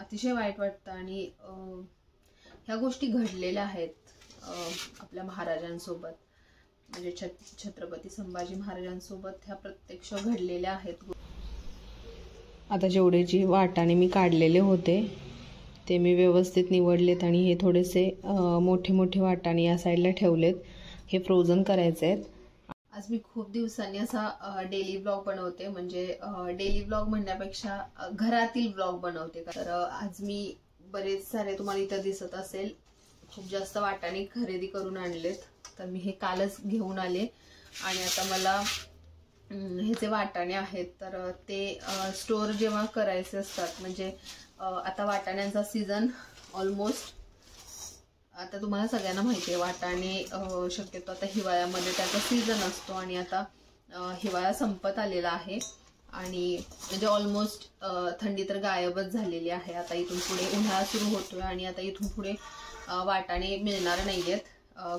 अतिशय वाईट वाटतं आणि ह्या गोष्टी घडलेल्या आहेत आपल्या महाराजांसोबत, म्हणजे छत्रपती संभाजी महाराजांसोबत ह्या प्रत्यक्ष घडलेल्या आहेत। आता जेवढे जी वाटाणे मी काढलेले होते ते मी व्यवस्थित निवडलेत आणि हे थोडेसे मोठे मोठे वाटाणे या साईडला ठेवलेत, हे फ्रोझन करायचे आहेत। आज मी खूप दिवसांनी असा डेली ब्लॉग बनवते, म्हणजे डेली ब्लॉग म्हणण्यापेक्षा घरातील ब्लॉग बनवते। तर आज मी बरेच सारे, तुम्हाला इथं दिसत असेल, खूप जास्त वाटाणे खरेदी करून आणलेत। तर मी हे कालच घेऊन आले आणि आता मला हे जे वाटाणे आहेत तर ते स्टोर जेव्हा करायचे असतात, म्हणजे आता वाटाण्यांचा सीझन ऑलमोस्ट, आता तुम्हाला सगळ्यांना माहिती आहे वाटाणे शक्यतो आता हिवाळ्यामध्ये त्याचा सीझन असतो आणि आता हिवाळा संपत आलेला आहे आणि म्हणजे ऑलमोस्ट थंडी तर गायबच झालेली आहे। आता इथून पुढे उन्हाळा सुरू होतोय आणि आता इथून पुढे वाटाणे मिळणार नाहीयेत,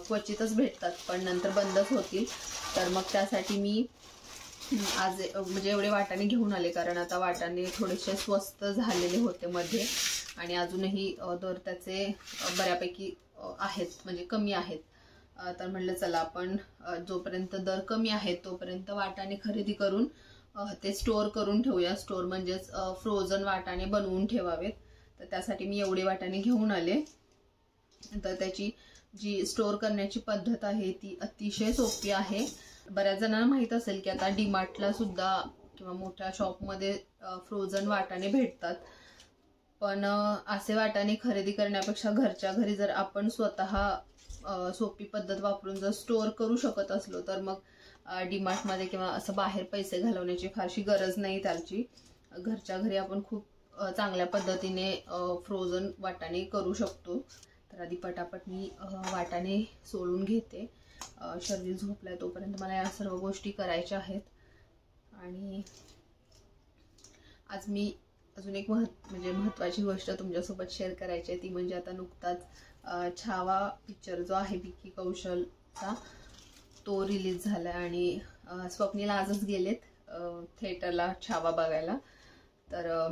क्वचितच भेटतात पण नंतर बंदच होतील। तर मग त्यासाठी मी आज म्हणजे एवढे वाटाणे घेऊन आले, कारण आता वाटाणे थोडेसे स्वस्त झालेले होते मध्ये आणि अजूनही दर त्याचे बऱ्यापैकी आहेत, म्हणजे कमी आहेत। तर म्हटलं चला आपण जोपर्यंत दर कमी आहेत तोपर्यंत वाटाणे खरेदी करून ते स्टोअर करून ठेवूया। स्टोअर म्हणजेच फ्रोझन वाटाणे बनवून ठेवावेत। तर त्यासाठी मी एवढे वाटाणे घेऊन आले। तर त्याची जी स्टोअर करण्याची पद्धत आहे ती अतिशय सोपी आहे। बऱ्याच जणांना माहित असेल की आता डीमार्टला सुद्धा किंवा मोठ्या शॉपमध्ये फ्रोझन वाटाणे भेटतात, पण असे वाटाणे खरेदी करण्यापेक्षा घरच्या घरी जर आपण स्वतः सोपी पद्धत वापरून जर स्टोअर करू शकत असलो तर मग डीमार्टमध्ये किंवा असं बाहेर पैसे घालवण्याची फारशी गरज नाही त्याची। घरच्या घरी आपण खूप चांगल्या पद्धतीने फ्रोझन वाटाणे करू शकतो। तर आधी पटापट मी वाटाणे सोलून घेते, शरीर झोपलाय तोपर्यंत मला या सर्व गोष्टी करायच्या आहेत। आणि आज मी अजून एक महत्त्वाची गोष्ट तुमच्यासोबत शेअर करायची आहे, ती म्हणजे आता नुकताच छावा पिक्चर जो आहे विकी कौशलचा तो रिलीज झाला आणि स्वप्नील आजच गेलेत थिएटरला छावा बघायला। तर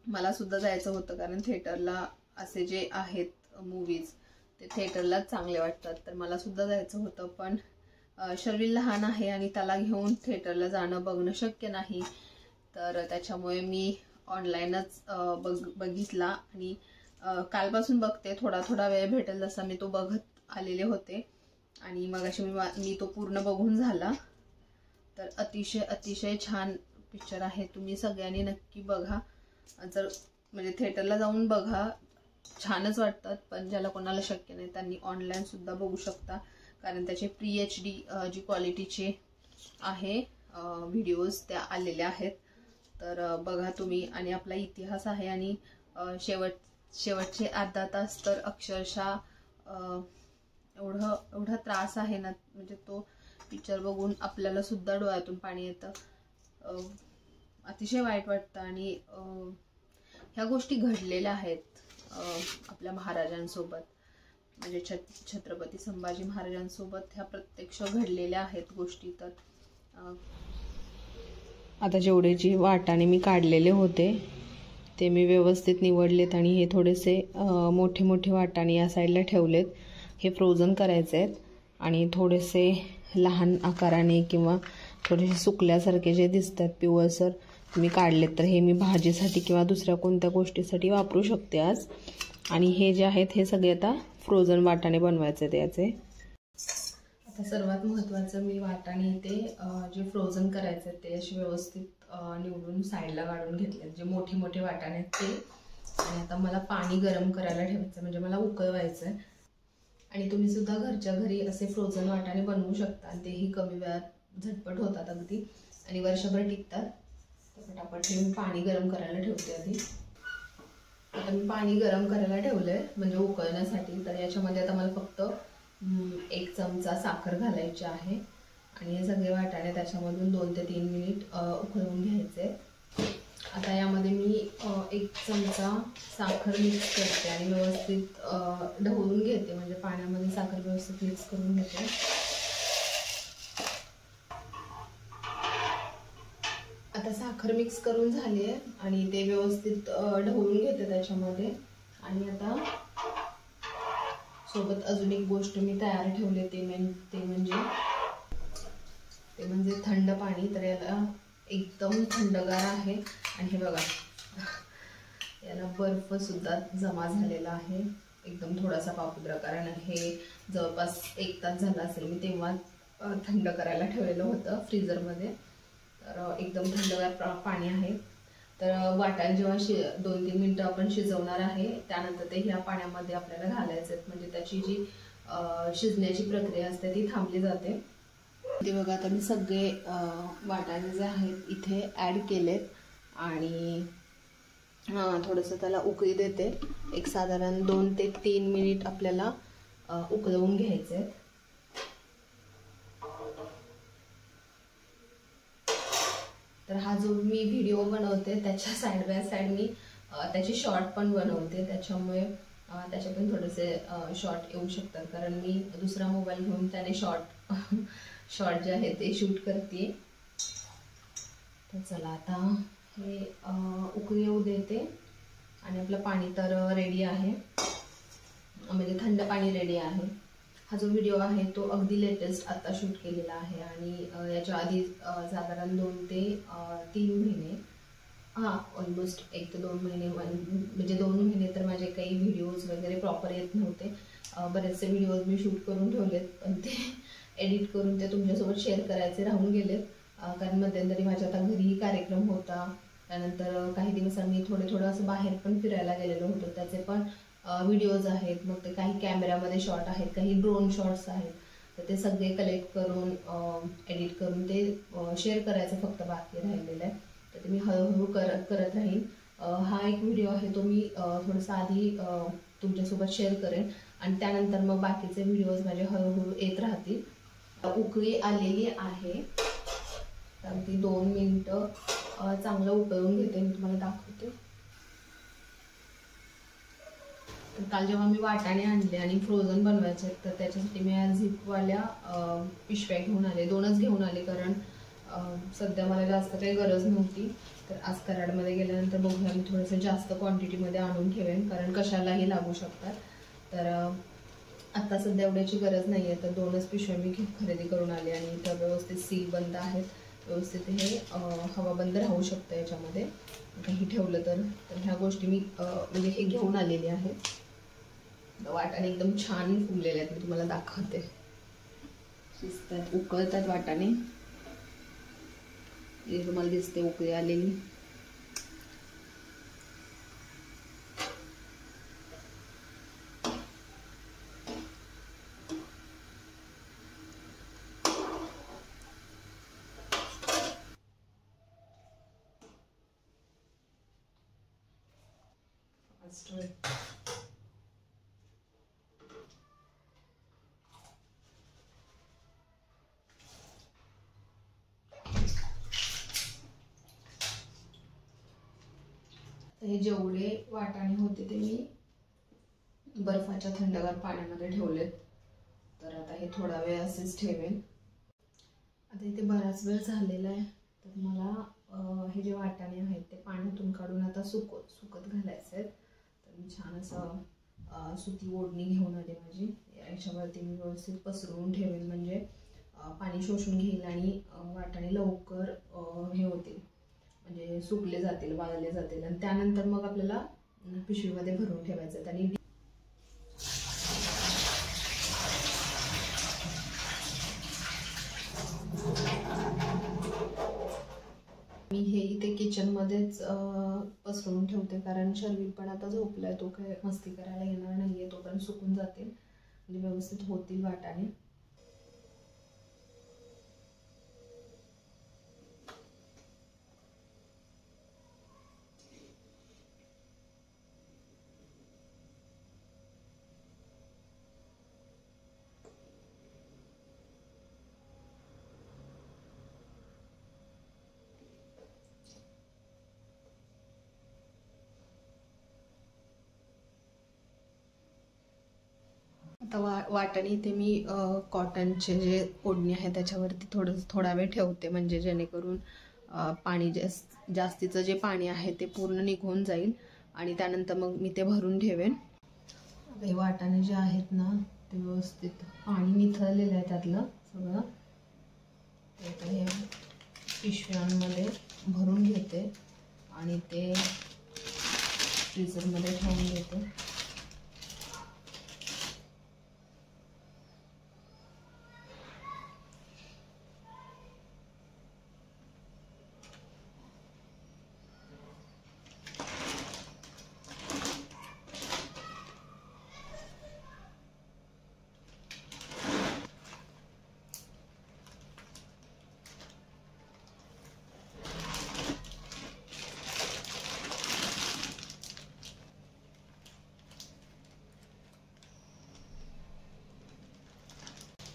मला सुद्धा जायचं होतं, कारण थिएटरला असे जे आहेत मूवीज ते थिएटरलाच चांगले वाटतात। तर मला सुद्धा जायचं होतं, पण शर्विल लहान आहे आणि त्याला घेऊन थिएटरला जाणं बघणं शक्य नाही। तर त्याच्यामुळे मी ऑनलाईनच बघितला आणि कालपासून बघते, थोडा थोडा वेळ भेटेल जसा मी तो बघत आलेले होते आणि मग अशी मी तो पूर्ण बघून झाला। तर अतिशय अतिशय छान पिक्चर आहे, तुम्ही सगळ्यांनी नक्की बघा। जर म्हणजे थिएटरला जाऊन बघा, छानच वाटतात, पण ज्याला कोणाला शक्य नाही त्यांनी ऑनलाईन सुद्धा बघू शकता, कारण त्याचे प्री-HD जी क्वालिटीचे आहे व्हिडिओज त्या आलेल्या आहेत। तर बघा तुम्ही। आणि आपला इतिहास आहे आणि शेवटचे अर्धा तास तर अक्षरशः एवढा त्रास आहे ना, म्हणजे तो पिक्चर बघून आपल्याला सुद्धा डोळ्यातून पाणी येतं, अतिशय वाईट वाटतं आणि ह्या गोष्टी घडलेल्या आहेत आपल्या महाराजांसोबत, म्हणजे छत्रपती संभाजी महाराजांसोबत ह्या प्रत्यक्ष घडलेल्या आहेत गोष्टी। तर आता जेवढे जी वाटाणे मी काढलेले होते ते मी व्यवस्थित निवडलेत आणि हे थोडेसे मोठे मोठे वाटाणे या साईडला ठेवलेत, हे फ्रोझन करायचे आहेत। आणि थोडेसे लहान आकाराने किंवा थोडेसे सुकल्यासारखे जे दिसतात पिवळसर मी काढलेत, तर हे मी भाजीसाठी किंवा दुसऱ्या कोणत्या गोष्टीसाठी वापरू शकते आज। आणि हे जे आहेत हे सगळे आता फ्रोझन वाटाणे बनवायचे आहेत याचे। आता सर्वात महत्त्वाचं, मी वाटाणे ते जे फ्रोझन करायचे ते असे व्यवस्थित निवडून साईडला काढून घेतले, जे मोठे मोठे वाटाणे आहेत ते। आणि आता मला पाणी गरम करायला ठेवायचं, म्हणजे मला उकळवायचं आहे। आणि तुम्ही सुद्धा घरच्या घरी असे फ्रोझन वाटाणे बनवू शकता, तेही कमी वेळात झटपट होतात अगदी आणि वर्षभर टिकतात। तर पटापट मी पाणी गरम करायला ठेवते आधी। आता मी पाणी गरम करायला ठेवलंय म्हणजे उकळण्यासाठी। तर याच्यामध्ये आता मला फक्त 1 चमचा साखर घालायची आहे आणि हे सगळे वाटाणे त्याच्यामधून 2 ते 3 मिनिट उकळवून घ्यायचे। आता यामध्ये मी 1 चमचा साखर मिक्स करते आणि व्यवस्थित ढवळून घेते, म्हणजे पाण्यामध्ये साखर व्यवस्थित मिक्स करून घेते। आता साखर मिक्स करून झाली आहे आणि ते व्यवस्थित ढवळून घेते त्याच्यामध्ये. आणि आता सोबत अजून एक गोष्ट मी तयार ठेवले ते म्हणजे थंड पाणी. तर याला एकदम थंडगार आहे आणि हे बघा याला बर्फ सुद्धा जमा झालेला आहे, एकदम थोडासा पापुद्रा, कारण हे जवळपास 1 तास झाला असेल मी तेव्हा थंड करायला ठेवलेलं होतं फ्रीजरमध्ये. तर एकदम थंडगार पाणी आहे. तर वाटाणे जेव्हा 2-3 मिनटं आपण शिजवणार आहे त्यानंतर ते ह्या पाण्यामध्ये आपल्याला घालायचे आहेत, म्हणजे त्याची जी शिजण्याची प्रक्रिया असते ती थांबली जाते. ते बघा आता मी सगळे वाटाणे जे आहेत इथे ॲड केलेत आणि थोडंसं त्याला उकळी देते. एक साधारण 2 ते 3 मिनिट आपल्याला उकळवून घ्यायचे आहेत. तर हा जो मी व्हिडिओ बनवते त्याच्या साईड बाय साईड मी त्याची शॉर्ट पण बनवते, त्याच्यामुळे त्याचे पण थोडेसे शॉर्ट येऊ शकतात, कारण मी दुसरा मोबाईल घेऊन त्याने शॉर्ट जे आहे ते शूट करते. तर चला आता हे उकळी येऊ देते आणि आपलं पाणी तर रेडी आहे, म्हणजे थंड पाणी रेडी आहे. हा जो व्हिडिओ आहे तो अगदी लेटेस्ट आता शूट केलेला आहे आणि याच्या आधी साधारण 2 ते 3 महिने, ऑलमोस्ट 1 ते 2 महिने, म्हणजे 2 महिने तर माझे काही व्हिडिओज वगैरे प्रॉपर येत नव्हते. बरेचसे व्हिडिओज मी शूट करून ठेवलेत पण ते एडिट करून ते तुमच्यासोबत शेअर करायचे राहून गेलेत, कारण मध्यंतरी माझ्या आता घरीही कार्यक्रम होता. त्यानंतर काही दिवसांनी थोडं असं बाहेर पण फिरायला गेलेलो होतो, त्याचे पण व्हिडिओज आहेत. मग ते काही कॅमेऱ्यामध्ये शॉट आहेत, काही ड्रोन शॉट्स आहेत. तर ते सगळे कलेक्ट करून एडिट करून ते शेअर करायचं फक्त बाकी राहिलेलं आहे. तर ते मी हळूहळू करत राहीन. हा एक व्हिडिओ आहे तो मी थोडंसं आधी तुमच्यासोबत शेअर करेन आणि त्यानंतर मग बाकीचे व्हिडिओज माझे हळूहळू येत राहतील. उकळी आलेली आहे, तर ती 2 मिनिटं चांगलं उकळून घेते, मी तुम्हाला दाखवते. तर काल जेव्हा मी वाटाणे आणले आणि फ्रोझन बनवायचे तर त्याच्यासाठी मी आज झिपवाल्या पिशव्या घेऊन आले, 2च घेऊन आले, कारण सध्या मला जास्त काही गरज नव्हती. तर आज कराडमध्ये गेल्यानंतर बघूया, मी थोडंसं जास्त क्वांटिटीमध्ये आणून ठेवेन, कारण कशालाही लागू शकतात. तर आत्ता सध्या एवढ्याची गरज नाही आहे. तर 2च पिशव्या मी खरेदी करून आले आणि त्या व्यवस्थित सील बंद आहेत, व्यवस्थित हे हवा बंद राहू शकतं याच्यामध्ये काही ठेवलं तर. ह्या गोष्टी मी म्हणजे हे घेऊन आलेली आहे. वाटाणे एकदम छान फुललेले आहेत, मी तुम्हाला दाखवते. शिजतात, उकळतात वाटाणे, हे तुम्हाला दिसते उकळी आलेली. हे जेवढे वाटाणे होते ते मी बर्फाच्या थंडगार पाण्यामध्ये ठेवलेत. तर आता हे थोडा वेळ असेच ठेवेन. आता इथे बराच वेळ झालेला आहे. तर मला हे जे वाटाणे आहेत ते पाण्यातून काढून आता सुकत घालायचे आहेत. तर मी छान असं सुती ओढणी घेऊन आले माझी, याच्यावरती मी व्यवस्थित पसरवून ठेवेन, म्हणजे पाणी शोषून घेईल आणि वाटाणे लवकर हे होतील, म्हणजे सुकले जातील, वाळले जातील. आणि त्यानंतर मग आपल्याला पिशवीमध्ये भरून ठेवायचं आहे. आणि मी हे इथे किचनमध्येच पसरवून ठेवते, कारण शर्विल पण आता झोपलाय, तो काय मस्ती करायला येणार नाहीये, तो पण सुकून जातील, म्हणजे व्यवस्थित होतील वाटाणे. आता वाटाणे इथे मी कॉटनचे जे ओढणी आहे त्याच्यावरती थोडा वेळ ठेवते, म्हणजे जेणेकरून पाणी जास्तीचं जे पाणी आहे ते पूर्ण निघून जाईल आणि त्यानंतर मग मी ते भरून ठेवेन. हे वाटाणे जे आहेत ना ते व्यवस्थित पाणी निथळलेलं आहे त्यातलं सगळं. तर हे पिशव्यांमध्ये भरून घेते आणि ते फ्रीझरमध्ये ठेवून देते.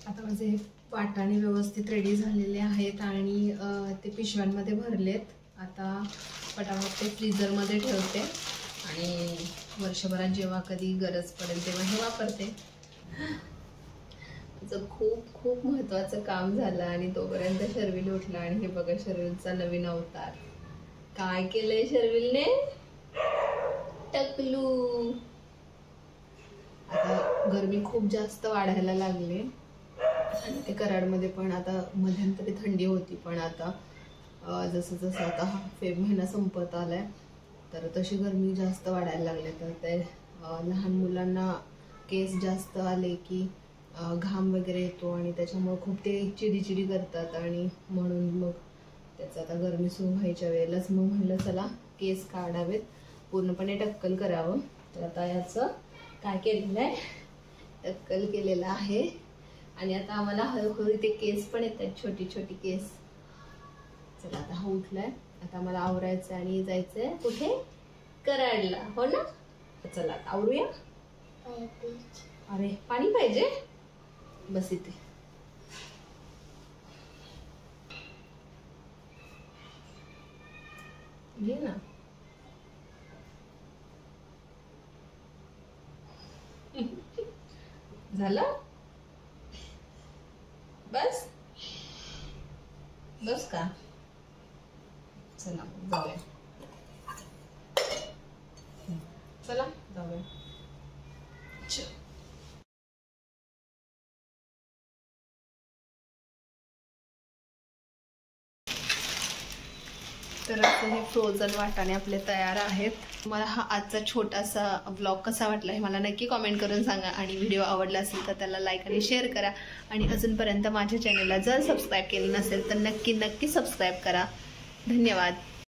आता माझे वाटाणे व्यवस्थित रेडी झालेले आहेत आणि ते पिशव्यांमध्ये भरलेत. आता पटापट ते फ्रीझरमध्ये ठेवते आणि वर्षभरात जेव्हा कधी गरज पडेल तेव्हा हे वापरते. त्याचं खूप खूप महत्त्वाचं काम झालं आणि तोपर्यंत शर्विल उठला आणि हे बघा शर्विलचा नवीन अवतार. काय केलंय शर्विलने? टकलू. आता गरमी खूप जास्त वाढायला लागली आणि ते कराडमध्ये पण आता मध्यंतरी थंडी होती, पण आता जसं जसं आता फेब महिना संपत आलाय तर तशी गरमी जास्त वाढायला लागले. तर ते लहान मुलांना केस जास्त आले की घाम वगैरे येतो आणि त्याच्यामुळे खूप ते चिडीचिडी करतात आणि म्हणून मग त्याचं आता गरमी सुरू व्हायच्या वेळेलाच मग म्हणलं चला केस काढावेत, पूर्णपणे टक्कल करावं. तर आता याचं काय केलेलं आहे, टक्कल केलेलं आहे आणि आता आम्हाला हळूहळू ते केस पण येत आहेत, छोटी छोटी केस. चला आता हा उठलाय, आता मला आवरायचं आणि जायचंय कुठे? कराडला, हो ना? चला आता आवरूया. अरे पाणी पाहिजे, बस इथे. घे ना. झालं बस बस का? चला जाऊया, चला जाऊया. तर असं हे फ्रोझन वाटाणे आपले तयार आहेत. मला हा आजचा छोटासा ब्लॉग कसा वाटला हे मला नक्की कमेंट करून सांगा आणि व्हिडिओ आवडला असेल तर त्याला लाईक आणि शेअर करा आणि अजूनपर्यंत माझ्या चॅनलला जर सबस्क्राईब केलं नसेल तर नक्की सबस्क्राईब करा. धन्यवाद.